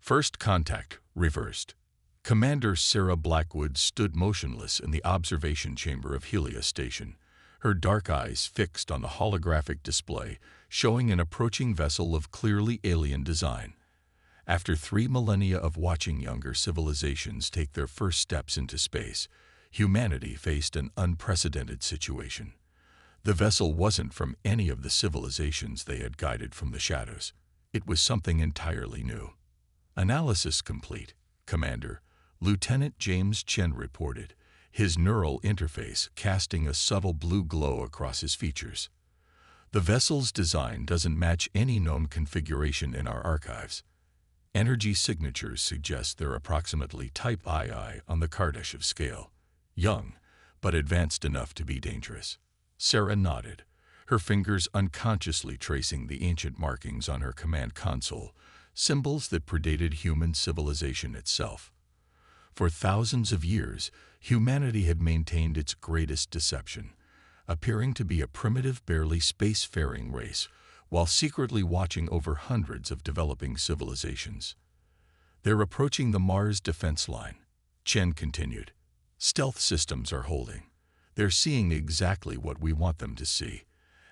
First contact reversed. Commander Sarah Blackwood stood motionless in the observation chamber of Helios Station, her dark eyes fixed on the holographic display showing an approaching vessel of clearly alien design. After 3 millennia of watching younger civilizations take their first steps into space, humanity faced an unprecedented situation. The vessel wasn't from any of the civilizations they had guided from the shadows. It was something entirely new. Analysis complete, Commander. Lieutenant James Chen reported, his neural interface casting a subtle blue glow across his features. The vessel's design doesn't match any known configuration in our archives. Energy signatures suggest they're approximately Type II on the Kardashev scale. Young, but advanced enough to be dangerous. Sarah nodded, her fingers unconsciously tracing the ancient markings on her command console, symbols that predated human civilization itself. For thousands of years, humanity had maintained its greatest deception, appearing to be a primitive, barely spacefaring race, while secretly watching over hundreds of developing civilizations. They're approaching the Mars defense line, Chen continued. Stealth systems are holding. They're seeing exactly what we want them to see.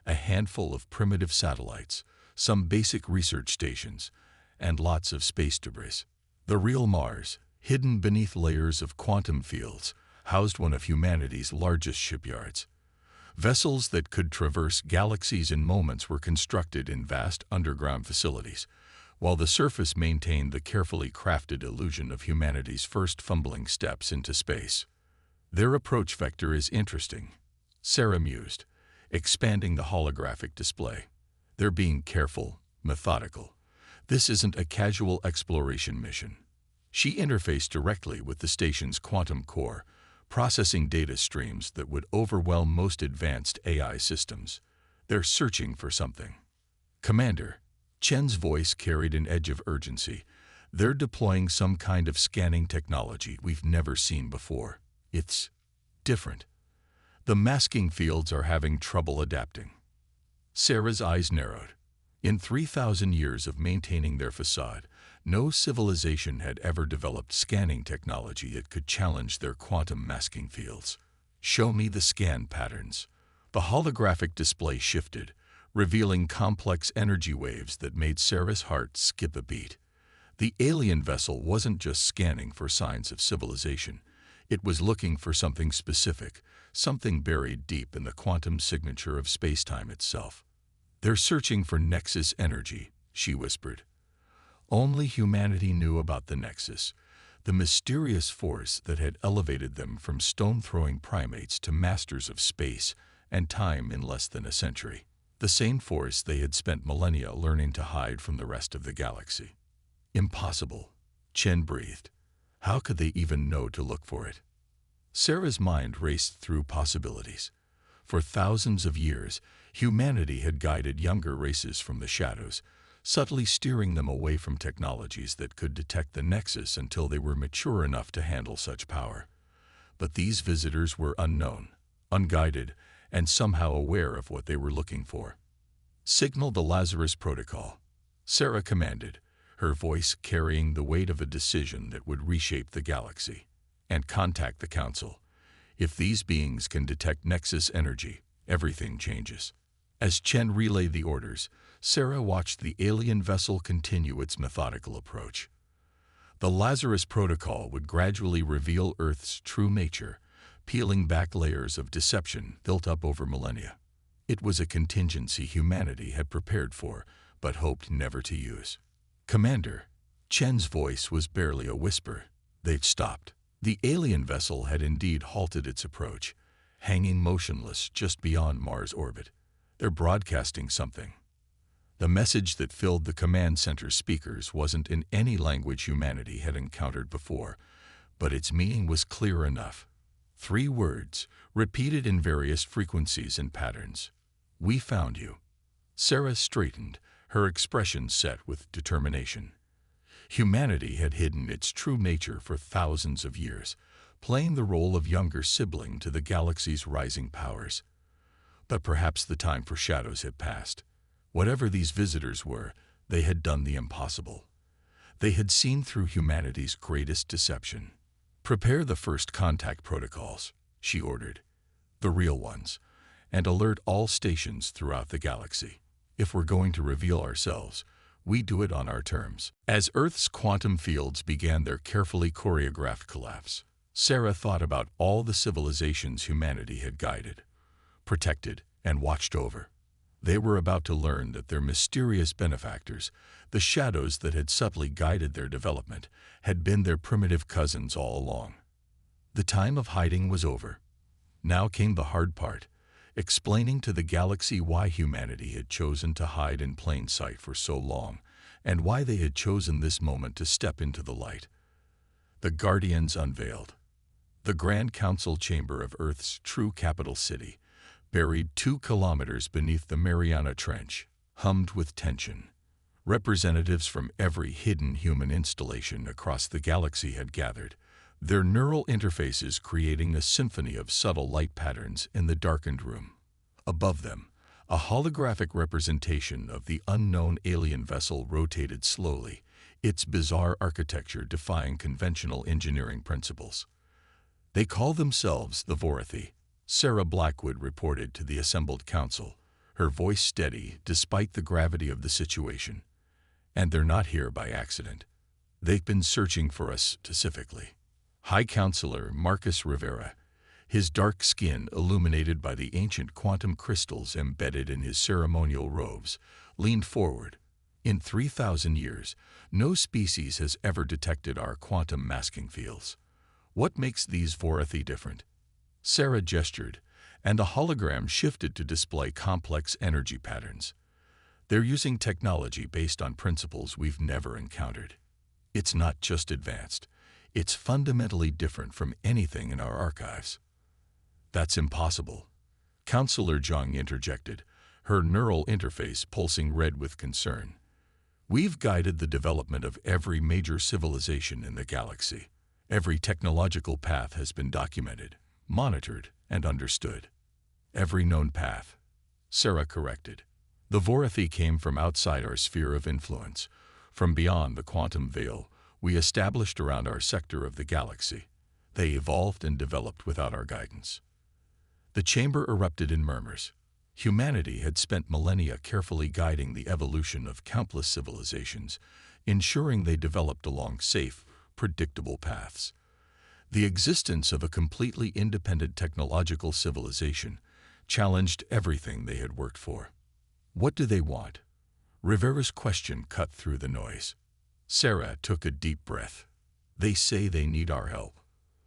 A handful of primitive satellites, some basic research stations, and lots of space debris. The real Mars, hidden beneath layers of quantum fields, housed one of humanity's largest shipyards. Vessels that could traverse galaxies in moments were constructed in vast underground facilities, while the surface maintained the carefully crafted illusion of humanity's first fumbling steps into space. Their approach vector is interesting, Sarah mused, expanding the holographic display. They're being careful, methodical. This isn't a casual exploration mission. She interfaced directly with the station's quantum core, processing data streams that would overwhelm most advanced AI systems. They're searching for something. Commander, Chen's voice carried an edge of urgency. They're deploying some kind of scanning technology we've never seen before. It's different. The masking fields are having trouble adapting. Sarah's eyes narrowed. In 3,000 years of maintaining their facade, no civilization had ever developed scanning technology that could challenge their quantum masking fields. Show me the scan patterns. The holographic display shifted, revealing complex energy waves that made Sarah's heart skip a beat. The alien vessel wasn't just scanning for signs of civilization. It was looking for something specific, something buried deep in the quantum signature of space-time itself. They're searching for Nexus energy, she whispered. Only humanity knew about the Nexus, the mysterious force that had elevated them from stone-throwing primates to masters of space and time in less than a century. The same force they had spent millennia learning to hide from the rest of the galaxy. Impossible, Chen breathed. How could they even know to look for it? Sarah's mind raced through possibilities. For thousands of years, humanity had guided younger races from the shadows, subtly steering them away from technologies that could detect the Nexus until they were mature enough to handle such power. But these visitors were unknown, unguided, and somehow aware of what they were looking for. Signal the Lazarus Protocol, Sarah commanded, her voice carrying the weight of a decision that would reshape the galaxy. And contact the Council. If these beings can detect Nexus energy, everything changes. As Chen relayed the orders, Sarah watched the alien vessel continue its methodical approach. The Lazarus Protocol would gradually reveal Earth's true nature, peeling back layers of deception built up over millennia. It was a contingency humanity had prepared for, but hoped never to use. Commander, Chen's voice was barely a whisper. They'd stopped. The alien vessel had indeed halted its approach, hanging motionless just beyond Mars' orbit. They're broadcasting something. The message that filled the command center speakers wasn't in any language humanity had encountered before, but its meaning was clear enough. 3 words, repeated in various frequencies and patterns. We found you. Sarah straightened, her expression set with determination. Humanity had hidden its true nature for thousands of years, playing the role of younger sibling to the galaxy's rising powers. But perhaps the time for shadows had passed. Whatever these visitors were, they had done the impossible. They had seen through humanity's greatest deception. "Prepare the first contact protocols," she ordered, "the real ones, and alert all stations throughout the galaxy. If we're going to reveal ourselves, we do it on our terms." As Earth's quantum fields began their carefully choreographed collapse, Sarah thought about all the civilizations humanity had guided, protected, and watched over. They were about to learn that their mysterious benefactors, the shadows that had subtly guided their development, had been their primitive cousins all along. The time of hiding was over. Now came the hard part, explaining to the galaxy why humanity had chosen to hide in plain sight for so long, and why they had chosen this moment to step into the light. The Guardians Unveiled. The Grand Council chamber of Earth's true capital city, buried 2 kilometers beneath the Mariana Trench, hummed with tension. Representatives from every hidden human installation across the galaxy had gathered, their neural interfaces creating a symphony of subtle light patterns in the darkened room. Above them, a holographic representation of the unknown alien vessel rotated slowly, its bizarre architecture defying conventional engineering principles. "They call themselves the Vorathi," Sarah Blackwood reported to the assembled council, her voice steady despite the gravity of the situation. "And they're not here by accident. They've been searching for us specifically." High Counselor Marcus Rivera, his dark skin illuminated by the ancient quantum crystals embedded in his ceremonial robes, leaned forward. "In 3,000 years, no species has ever detected our quantum masking fields. What makes these Vorathi different?" Sarah gestured, and a hologram shifted to display complex energy patterns. "They're using technology based on principles we've never encountered. It's not just advanced, it's fundamentally different from anything in our archives." "That's impossible," Counselor Zhang interjected, her neural interface pulsing red with concern. "We've guided the development of every major civilization in the galaxy. Every technological path has been documented, monitored, and understood." "Every known path," Sarah corrected. "The Vorathi came from outside our sphere of influence, from beyond the quantum veil we established around our sector of the galaxy. They evolved and developed without our guidance." The chamber erupted in murmurs. Humanity had spent millennia carefully guiding the evolution of countless civilizations, ensuring they developed along safe, predictable paths. The existence of a completely independent technological civilization challenged everything they had worked for. "What do they want?" Rivera's question cut through the noise. Sarah took a deep breath. "They say they need our help.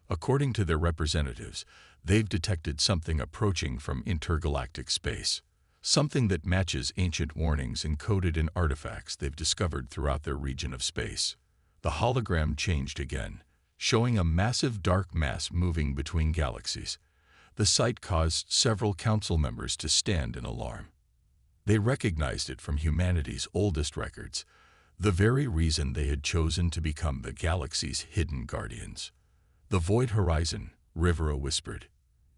According to their representatives, they've detected something approaching from intergalactic space, something that matches ancient warnings encoded in artifacts they've discovered throughout their region of space." The hologram changed again, showing a massive dark mass moving between galaxies. The sight caused several council members to stand in alarm. They recognized it from humanity's oldest records, the very reason they had chosen to become the galaxy's hidden guardians. "The Void Horizon," Rivera whispered.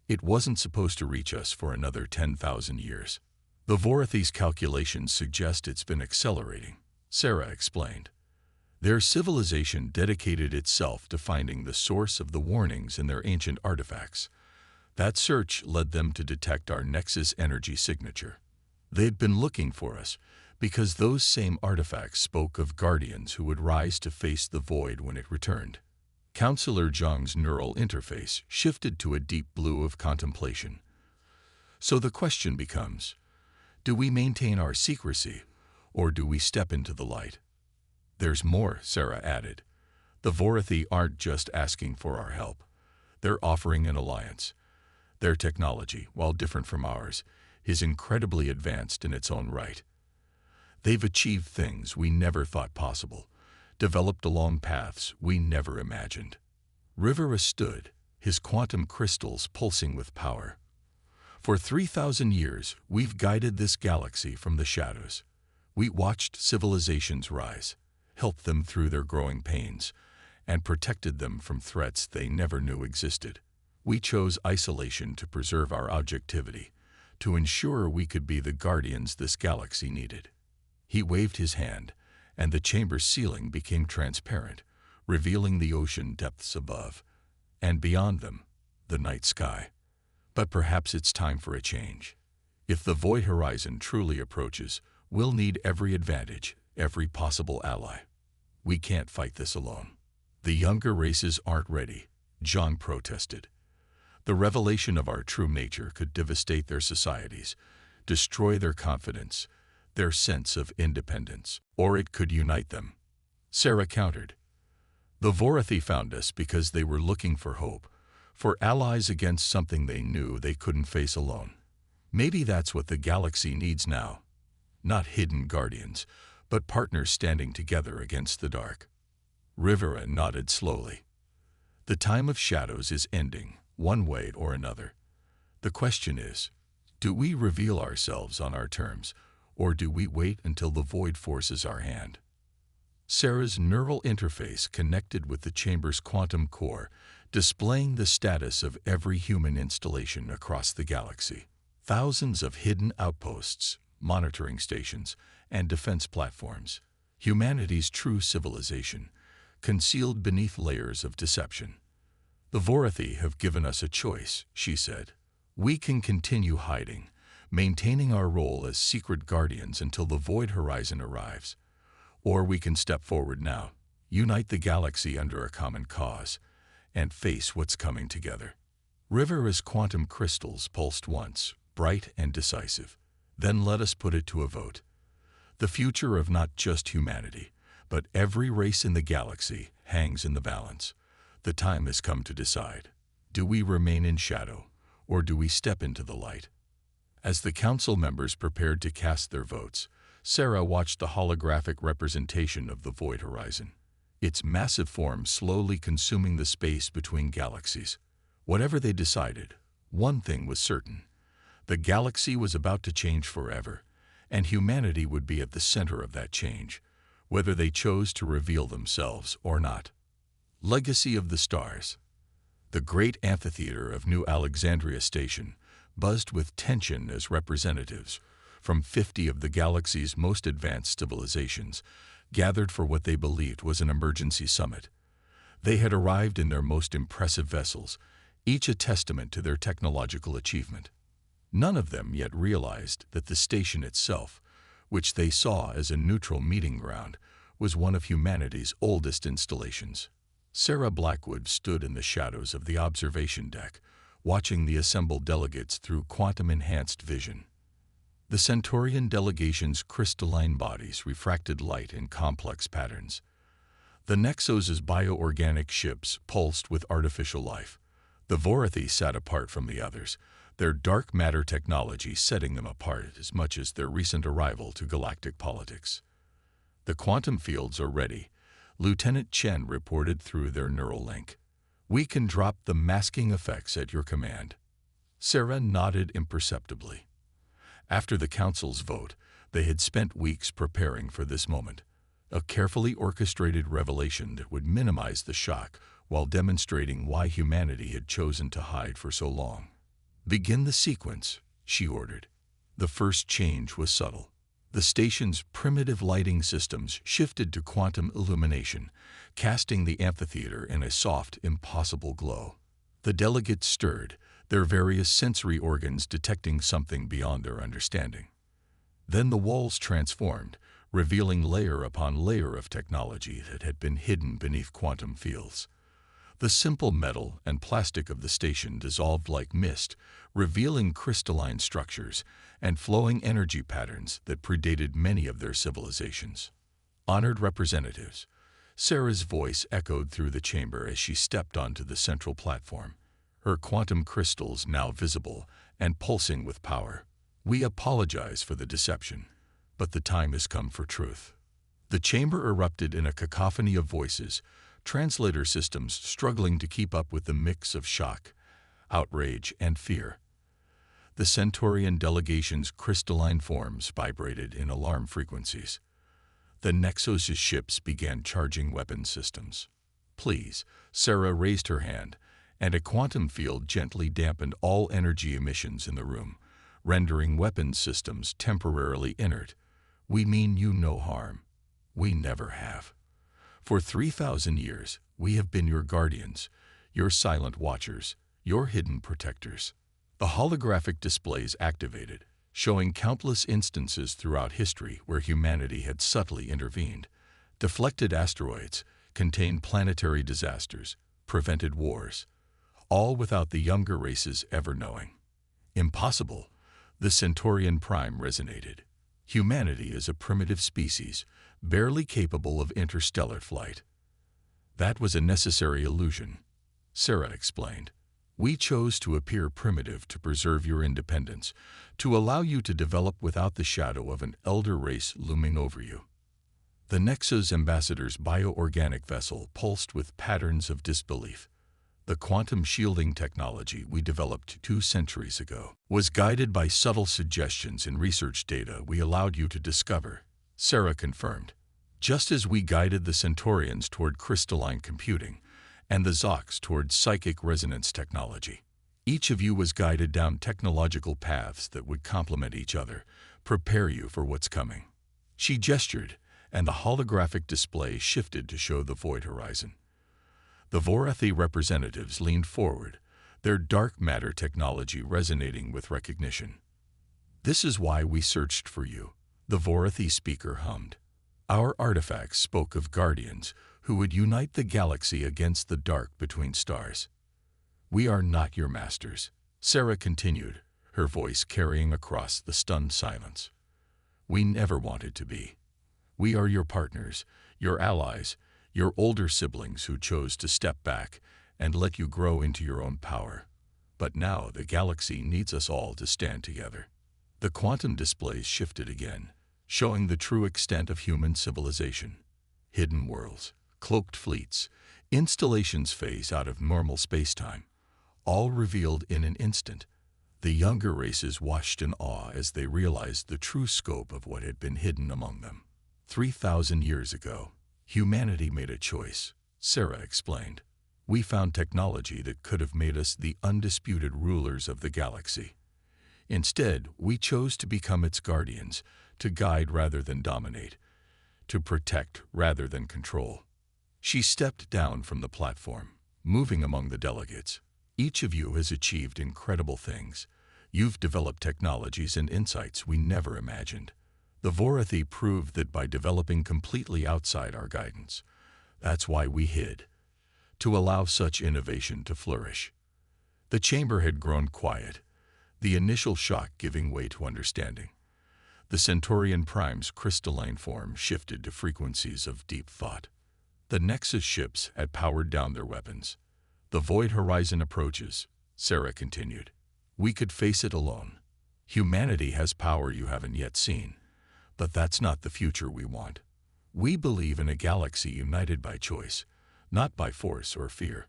"It wasn't supposed to reach us for another 10,000 years. The Vorathi's calculations suggest it's been accelerating," Sarah explained. "Their civilization dedicated itself to finding the source of the warnings in their ancient artifacts. That search led them to detect our Nexus energy signature. They'd been looking for us because those same artifacts spoke of guardians who would rise to face the void when it returned." Counselor Zhang's neural interface shifted to a deep blue of contemplation. "So the question becomes, do we maintain our secrecy, or do we step into the light?" "There's more," Sarah added. "The Vorathi aren't just asking for our help. They're offering an alliance. Their technology, while different from ours, is incredibly advanced in its own right. They've achieved things we never thought possible, developed along paths we never imagined." Rivera stood, his quantum crystals pulsing with power. "For 3,000 years, we've guided this galaxy from the shadows. We watched civilizations rise, helped them through their growing pains, and protected them from threats they never knew existed. We chose isolation to preserve our objectivity, to ensure we could be the guardians this galaxy needed." He waved his hand, and the chamber's ceiling became transparent, revealing the ocean depths above, and beyond them, the night sky. But perhaps it's time for a change. If the void horizon truly approaches, we'll need every advantage, every possible ally. We can't fight this alone. The younger races aren't ready, John protested. The revelation of our true nature could devastate their societies, destroy their confidence, their sense of independence, or it could unite them. Sarah countered. The Vorathi found us because they were looking for hope, for allies against something they knew they couldn't face alone. Maybe that's what the galaxy needs now. Not hidden guardians, but partners standing together against the dark. Rivera nodded slowly. The time of shadows is ending, one way or another. The question is, do we reveal ourselves on our terms, or do we wait until the void forces our hand? Sarah's neural interface connected with the chamber's quantum core, displaying the status of every human installation across the galaxy. Thousands of hidden outposts, monitoring stations, and defense platforms. Humanity's true civilization, concealed beneath layers of deception. The Vorathi have given us a choice, she said. We can continue hiding, maintaining our role as secret guardians until the void horizon arrives. Or we can step forward now, unite the galaxy under a common cause, and face what's coming together. Rivera's quantum crystals pulsed once, bright and decisive. Then let us put it to a vote. The future of not just humanity, but every race in the galaxy hangs in the balance. The time has come to decide. Do we remain in shadow, or do we step into the light? As the council members prepared to cast their votes, Sarah watched the holographic representation of the void horizon, its massive form slowly consuming the space between galaxies. Whatever they decided, one thing was certain. The galaxy was about to change forever, and humanity would be at the center of that change, whether they chose to reveal themselves or not. Legacy of the Stars. The great amphitheater of New Alexandria Station buzzed with tension as representatives from 50 of the galaxy's most advanced civilizations gathered for what they believed was an emergency summit. They had arrived in their most impressive vessels, each a testament to their technological achievement. None of them yet realized that the station itself, which they saw as a neutral meeting ground, was one of humanity's oldest installations. Sarah Blackwood stood in the shadows of the observation deck, watching the assembled delegates through quantum-enhanced vision. The Centaurian delegation's crystalline bodies refracted light in complex patterns. The Nexos's bioorganic ships pulsed with artificial life. The Vorathi sat apart from the others, their dark matter technology setting them apart as much as their recent arrival to galactic politics. The quantum fields are ready, Lieutenant Chen reported through their neural link. We can drop the masking effects at your command. Sarah nodded imperceptibly. After the council's vote, they had spent weeks preparing for this moment, a carefully orchestrated revelation that would minimize the shock while demonstrating why humanity had chosen to hide for so long. Begin the sequence, she ordered. The first change was subtle. The station's primitive lighting systems shifted to quantum illumination, casting the amphitheater in a soft, impossible glow. The delegates stirred, their various sensory organs detecting something beyond their understanding. Then the walls transformed, revealing layer upon layer of technology that had been hidden beneath quantum fields. The simple metal and plastic of the station dissolved like mist, revealing crystalline structures and flowing energy patterns that predated many of their civilizations. Honored representatives, Sarah's voice echoed through the chamber as she stepped onto the central platform, her quantum crystals now visible and pulsing with power. We apologize for the deception, but the time has come for truth. The chamber erupted in a cacophony of voices, translator systems struggling to keep up with the mix of shock, outrage, and fear. The Centaurian delegation's crystalline forms vibrated in alarm frequencies. The Nexos' ships began charging weapon systems. Please, Sarah raised her hand, and a quantum field gently dampened all energy emissions in the room, rendering weapon systems temporarily inert. We mean you no harm. We never have. For 3,000 years, we have been your guardians, your silent watchers, your hidden protectors. The holographic displays activated, showing countless instances throughout history where humanity had subtly intervened, deflected asteroids, contained planetary disasters, prevented wars, all without the younger races ever knowing. Impossible, the Centaurian Prime resonated. Humanity is a primitive species, barely capable of interstellar flight. That was a necessary illusion, Sarah explained. We chose to appear primitive to preserve your independence, to allow you to develop without the shadow of an elder race looming over you. The Nexus ambassador's bioorganic vessel pulsed with patterns of disbelief. The quantum shielding technology we developed 2 centuries ago was guided by subtle suggestions in research data we allowed you to discover, Sarah confirmed. Just as we guided the Centaurians toward crystalline computing and the Zocs toward psychic resonance technology. Each of you was guided down technological paths that would complement each other, prepare you for what's coming. She gestured, and the holographic display shifted to show the void horizon. The Vorathi representatives leaned forward, their dark matter technology resonating with recognition. This is why we searched for you, the Vorathi speaker hummed. Our artifacts spoke of guardians who would unite the galaxy against the dark between stars. We are not your masters, Sarah continued, her voice carrying across the stunned silence. We never wanted to be. We are your partners, your allies, your older siblings who chose to step back and let you grow into your own power. But now the galaxy needs us all to stand together. The quantum displays shifted again, showing the true extent of human civilization. Hidden worlds, cloaked fleets, installations phase out of normal spacetime, all revealed in an instant. The younger races watched in awe as they realized the true scope of what had been hidden among them. 3,000 years ago, humanity made a choice, Sarah explained. We found technology that could have made us the undisputed rulers of the galaxy. Instead, we chose to become its guardians, to guide rather than dominate, to protect rather than control. She stepped down from the platform, moving among the delegates. Each of you has achieved incredible things. You've developed technologies and insights we never imagined. The Vorathi proved that by developing completely outside our guidance. That's why we hid, to allow such innovation to flourish. The chamber had grown quiet, the initial shock giving way to understanding. The Centaurian Prime's crystalline form shifted to frequencies of deep thought. The Nexus ships had powered down their weapons. The void horizon approaches, Sarah continued. We could face it alone. Humanity has power you haven't yet seen. But that's not the future we want. We believe in a galaxy united by choice, not by force or fear.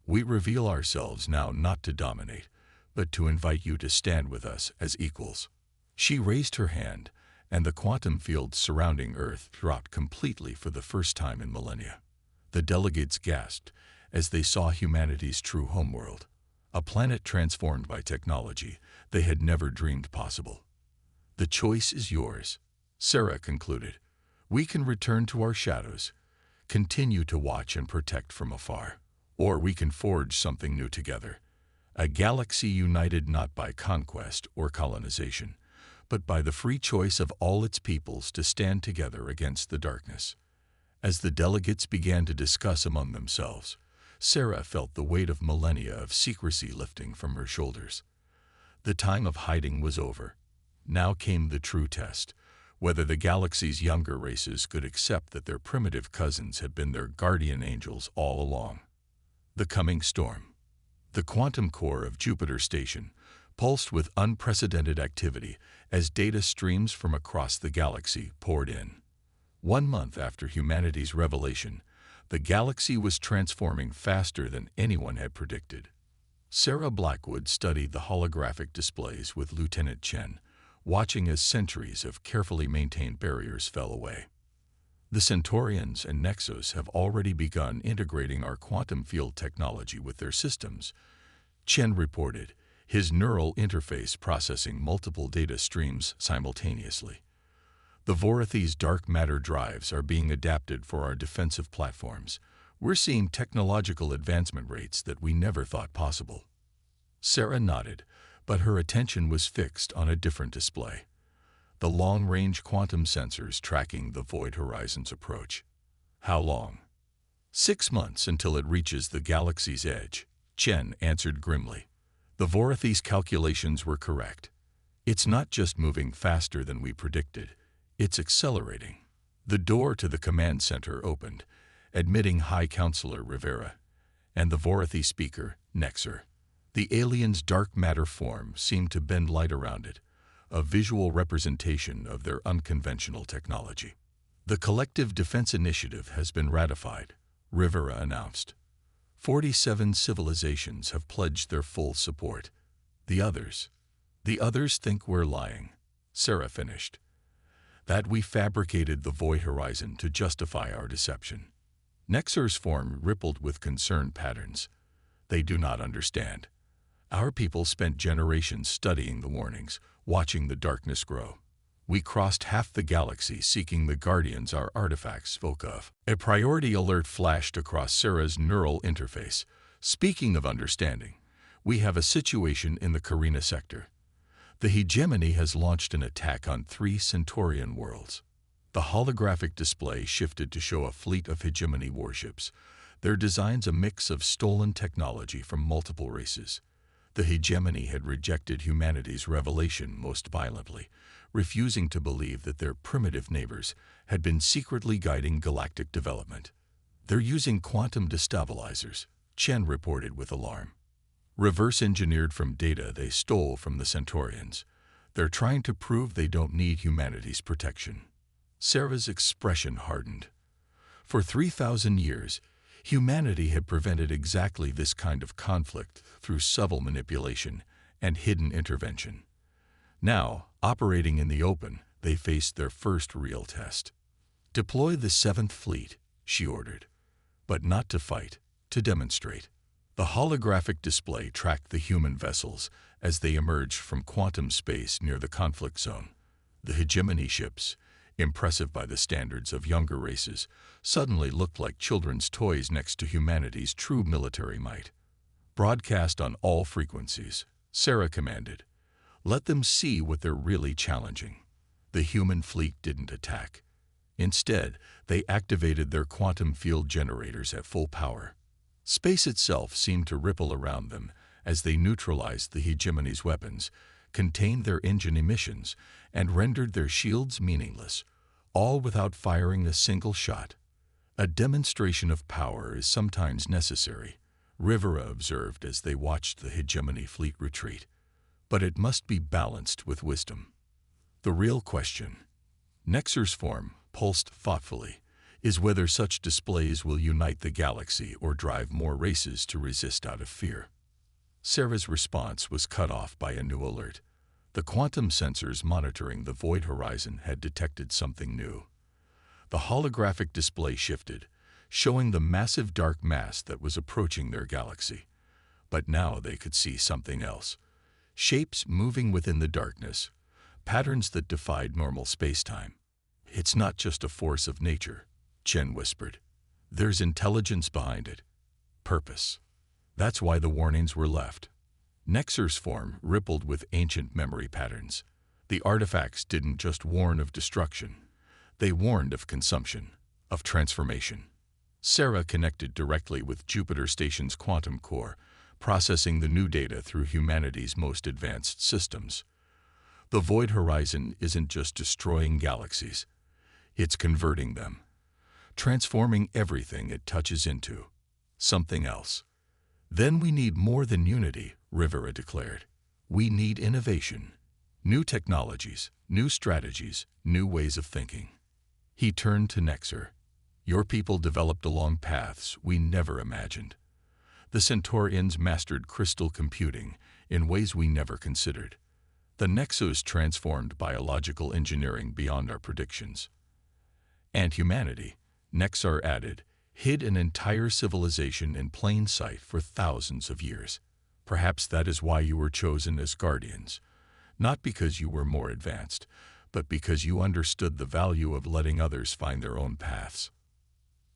We reveal ourselves now not to dominate, but to invite you to stand with us as equals. She raised her hand, and the quantum field surrounding Earth dropped completely for the first time in millennia. The delegates gasped as they saw humanity's true homeworld, a planet transformed by technology they had never dreamed possible. The choice is yours, Sarah concluded. We can return to our shadows, continue to watch and protect from afar, or we can forge something new together. A galaxy united not by conquest or colonization, but by the free choice of all its peoples to stand together against the darkness. As the delegates began to discuss among themselves, Sarah felt the weight of millennia of secrecy lifting from her shoulders. The time of hiding was over. Now came the true test, whether the galaxy's younger races could accept that their primitive cousins had been their guardian angels all along. The coming storm. The quantum core of Jupiter Station pulsed with unprecedented activity as data streams from across the galaxy poured in. 1 month after humanity's revelation, the galaxy was transforming faster than anyone had predicted. Sarah Blackwood studied the holographic displays with Lieutenant Chen, watching as centuries of carefully maintained barriers fell away. The Centaurians and Nexus have already begun integrating our quantum field technology with their systems, Chen reported, his neural interface processing multiple data streams simultaneously. The Vorathi's dark matter drives are being adapted for our defensive platforms. We're seeing technological advancement rates that we never thought possible. Sarah nodded, but her attention was fixed on a different display. The long-range quantum sensors tracking the void horizon's approach. How long? 6 months until it reaches the galaxy's edge, Chen answered grimly. The Vorathi's calculations were correct. It's not just moving faster than we predicted, it's accelerating. The door to the command center opened, admitting High Counselor Rivera and the Vorathi speaker, Nexer. The alien's dark matter form seemed to bend light around it, a visual representation of their unconventional technology. The Collective Defense Initiative has been ratified, Rivera announced. 47 civilizations have pledged their full support. The others think we're lying, Sarah finished. That we fabricated the void horizon to justify our deception. Nexer's form rippled with concerned patterns. They do not understand. Our people spent generations studying the warnings, watching the darkness grow. We crossed half the galaxy seeking the guardians our artifacts spoke of. A priority alert flashed across Sarah's neural interface. Speaking of understanding, we have a situation in the Carina sector. The hegemony has launched an attack on 3 Centaurian worlds. The holographic display shifted to show a fleet of hegemony warships, their designs a mix of stolen technology from multiple races. The hegemony had rejected humanity's revelation most violently, refusing to believe that their primitive neighbors had been secretly guiding galactic development. They're using quantum destabilizers, Chen reported with alarm. Reverse-engineered from data they stole from the Centaurians. They're trying to prove they don't need humanity's protection. Sarah's expression hardened. For 3,000 years, humanity had prevented exactly this kind of conflict through subtle manipulation and hidden intervention. Now, operating in the open, they faced their first real test. Deploy the 7th Fleet, she ordered. But not to fight, to demonstrate. The holographic display tracked the human vessels as they emerged from quantum space near the conflict zone. The hegemony ships, impressive by the standards of younger races, suddenly looked like children's toys next to humanity's true military might. Broadcast on all frequencies, Sarah commanded. Let them see what they're really challenging. The human fleet didn't attack. Instead, they activated their quantum field generators at full power. Space itself seemed to ripple around them as they neutralized the hegemony's weapons, contained their engine emissions, and rendered their shields meaningless, all without firing a single shot. A demonstration of power is sometimes necessary, Rivera observed as they watched the hegemony fleet retreat. But it must be balanced with wisdom. The real question, Nexer's form pulsed thoughtfully, is whether such displays will unite the galaxy or drive more races to resist out of fear. Sarah's response was cut off by a new alert. The quantum sensors monitoring the void horizon had detected something new. The holographic display shifted, showing the massive dark mass that was approaching their galaxy. But now they could see something else. Shapes moving within the darkness, patterns that defied normal space-time. It's not just a force of nature, Chen whispered. There's intelligence behind it. Purpose. That's why the warnings were left. Nexer's form rippled with ancient memory patterns. The artifacts didn't just warn of destruction. They warned of consumption, of transformation. Sarah connected directly with Jupiter Station's quantum core, processing the new data through humanity's most advanced systems. The void horizon isn't just destroying galaxies. It's converting them, transforming everything it touches into something else. Then we need more than unity, Rivera declared. We need innovation, new technologies, new strategies, new ways of thinking. He turned to Nexer. Your people developed along paths we never imagined. The Centaurians mastered crystal computing in ways we never considered. The Nexus transformed biological engineering beyond our predictions. And humanity, Nexar added, hid an entire civilization in plain sight for thousands of years. Perhaps that is why you were chosen as guardians, not because you were more advanced, but because you understood the value of letting others find their own paths.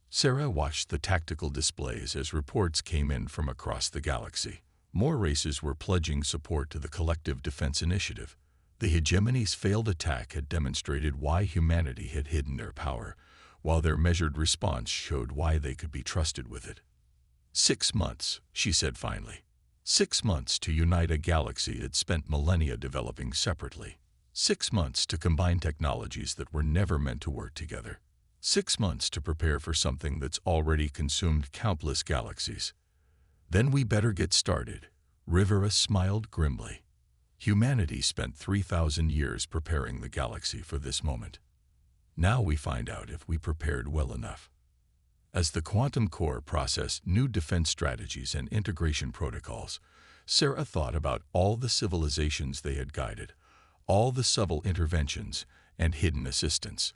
Sarah watched the tactical displays as reports came in from across the galaxy. More races were pledging support to the Collective Defense Initiative. The hegemony's failed attack had demonstrated why humanity had hidden their power, while their measured response showed why they could be trusted with it. 6 months, she said finally. 6 months to unite a galaxy that spent millennia developing separately. 6 months to combine technologies that were never meant to work together. 6 months to prepare for something that's already consumed countless galaxies. Then we better get started. Rivera smiled grimly. Humanity spent 3,000 years preparing the galaxy for this moment. Now we find out if we prepared well enough. As the quantum core processed new defense strategies and integration protocols, Sarah thought about all the civilizations they had guided, all the subtle interventions and hidden assistance.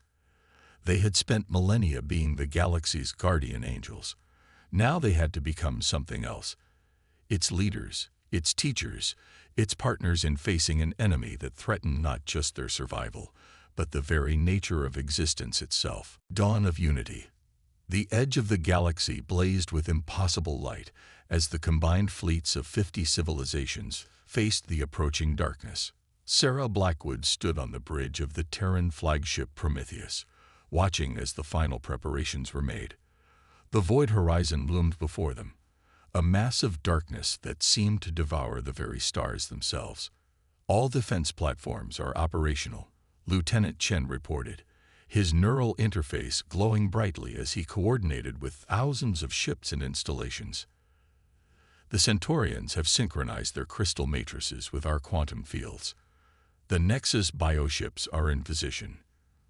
They had spent millennia being the galaxy's guardian angels. Now they had to become something else. Its leaders, its teachers, its partners in facing an enemy that threatened not just their survival, but the very nature of existence itself. Dawn of Unity. The edge of the galaxy blazed with impossible light as the combined fleets of 50 civilizations faced the approaching darkness. Sarah Blackwood stood on the bridge of the Terran flagship Prometheus, watching as the final preparations were made. The void horizon loomed before them, a mass of darkness that seemed to devour the very stars themselves. All defense platforms are operational, Lieutenant Chen reported, his neural interface glowing brightly as he coordinated with thousands of ships and installations. The Centaurians have synchronized their crystal matrices with our quantum fields. The Nexus bioships are in position.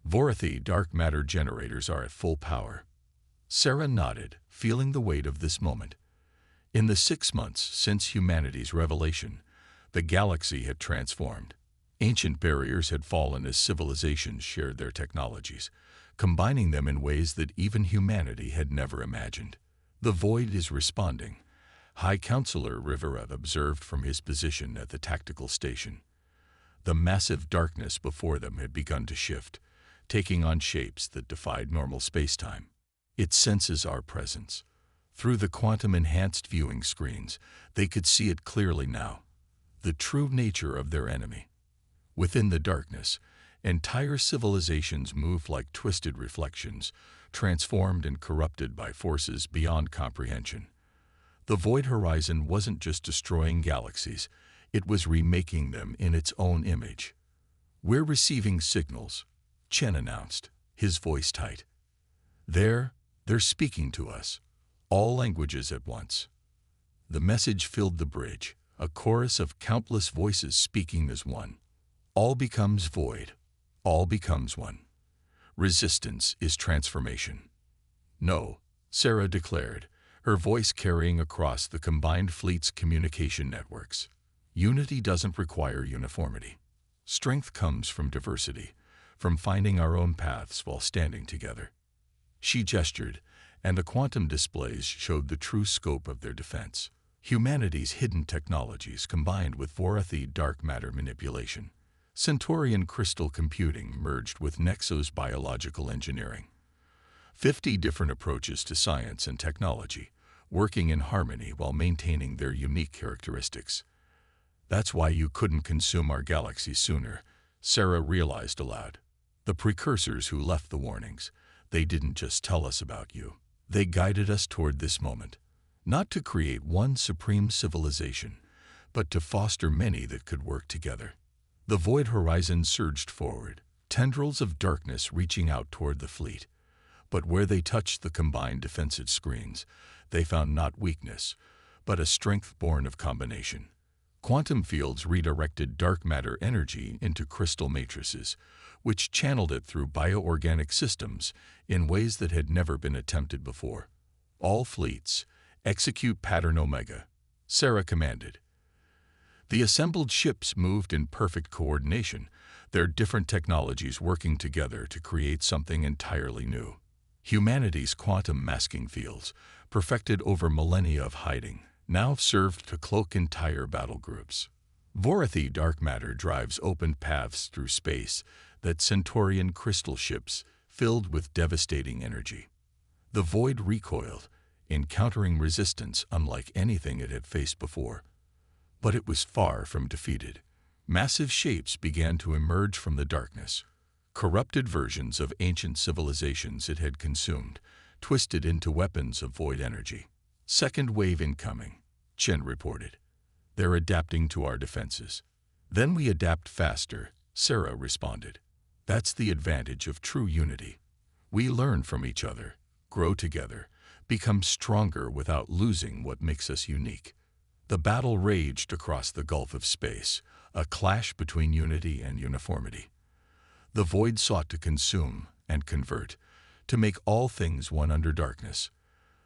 Vorathi dark matter generators are at full power. Sarah nodded, feeling the weight of this moment. In the 6 months since humanity's revelation, the galaxy had transformed. Ancient barriers had fallen as civilizations shared their technologies, combining them in ways that even humanity had never imagined. The void is responding, High Counselor Rivera observed from his position at the tactical station. The massive darkness before them had begun to shift, taking on shapes that defied normal spacetime. It senses our presence. Through the quantum-enhanced viewing screens, they could see it clearly now, the true nature of their enemy. Within the darkness, entire civilizations moved like twisted reflections, transformed and corrupted by forces beyond comprehension. The void horizon wasn't just destroying galaxies, it was remaking them in its own image. "We're receiving signals," Chen announced, his voice tight. They're speaking to us, all languages at once. The message filled the bridge, a chorus of countless voices speaking as one. All becomes void. All becomes one. Resistance is transformation. No, Sarah declared, her voice carrying across the combined fleet's communication networks. Unity doesn't require uniformity. Strength comes from diversity, from finding our own paths while standing together. She gestured, and the quantum displays showed the true scope of their defense. Humanity's hidden technologies combined with Vorathi dark matter manipulation. Centaurian crystal computing merged with Nexus biological engineering. 50 different approaches to science and technology, working in harmony while maintaining their unique characteristics. That's why you couldn't consume our galaxy sooner, Sarah realized aloud. The precursors who left the warnings, they didn't just tell us about you. They guided us toward this moment, not to create one supreme civilization, but to foster many that could work together. The void horizon surged forward, tendrils of darkness reaching out toward the fleet. But where they touched the combined defensive screens, they found not weakness, but a strength born of combination. Quantum fields redirected dark matter energy into crystal matrices, which channeled it through bioorganic systems in ways that had never been attempted before. All fleets, execute Pattern Omega, Sarah commanded. The assembled ships moved in perfect coordination, their different technologies working together to create something entirely new. Humanity's quantum masking fields, perfected over millennia of hiding, now served to cloak entire battle groups. Vorathi dark matter drives opened paths through space that Centaurian crystal ships filled with devastating energy. The void recoiled, encountering resistance unlike anything it had faced before. But it was far from defeated. Massive shapes began to emerge from the darkness, corrupted versions of ancient civilizations it had consumed, twisted into weapons of void energy. "Second wave incoming," Chen reported. "They're adapting to our defenses." "Then we adapt faster," Sarah responded. "That's the advantage of true unity. We learn from each other, grow together, become stronger without losing what makes us unique." The battle raged across the gulf of space, a clash between unity and uniformity. The void sought to consume and convert, to make all things one under darkness.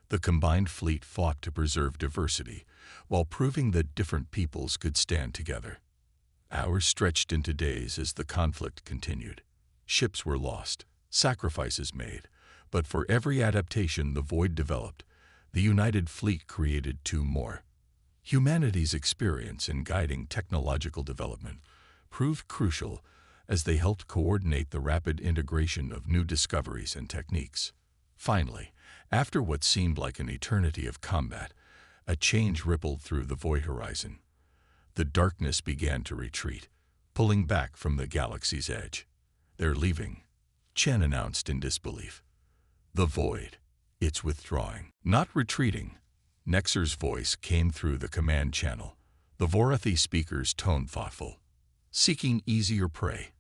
The combined fleet fought to preserve diversity, while proving that different peoples could stand together. Hours stretched into days as the conflict continued. Ships were lost, sacrifices made, but for every adaptation the void developed, the united fleet created two more. Humanity's experience in guiding technological development proved crucial as they helped coordinate the rapid integration of new discoveries and techniques. Finally, after what seemed like an eternity of combat, a change rippled through the void horizon. The darkness began to retreat, pulling back from the galaxy's edge. "They're leaving," Chen announced in disbelief. "The void. It's withdrawing." "Not retreating." Nexer's voice came through the command channel, the Vorathi speaker's tone thoughtful. "Seeking easier prey.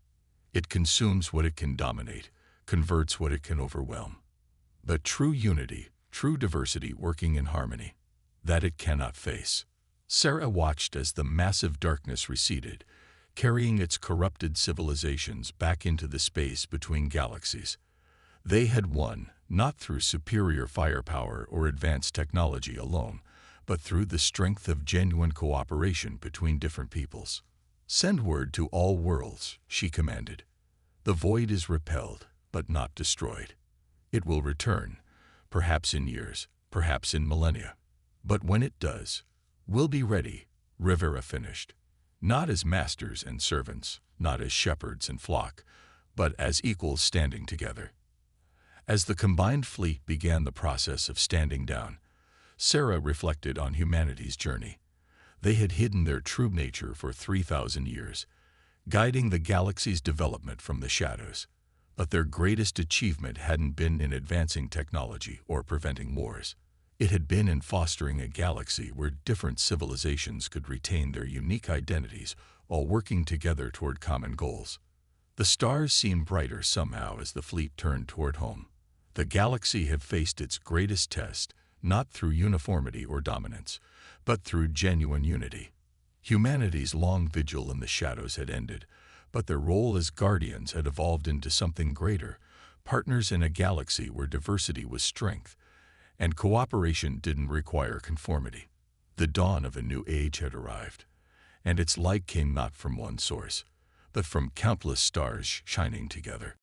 It consumes what it can dominate, converts what it can overwhelm. But true unity, true diversity working in harmony, that it cannot face." Sarah watched as the massive darkness receded, carrying its corrupted civilizations back into the space between galaxies. They had won, not through superior firepower or advanced technology alone, but through the strength of genuine cooperation between different peoples. "Send word to all worlds," she commanded. "The void is repelled, but not destroyed. It will return, perhaps in years, perhaps in millennia. But when it does, we'll be ready," Rivera finished. "Not as masters and servants, not as shepherds and flock, but as equals standing together." As the combined fleet began the process of standing down, Sarah reflected on humanity's journey. They had hidden their true nature for 3,000 years, guiding the galaxy's development from the shadows. But their greatest achievement hadn't been in advancing technology or preventing wars. It had been in fostering a galaxy where different civilizations could retain their unique identities while working together toward common goals. The stars seemed brighter somehow as the fleet turned toward home. The galaxy had faced its greatest test, not through uniformity or dominance, but through genuine unity. Humanity's long vigil in the shadows had ended, but their role as guardians had evolved into something greater, partners in a galaxy where diversity was strength, and cooperation didn't require conformity. The dawn of a new age had arrived, and its light came not from one source, but from countless stars shining together.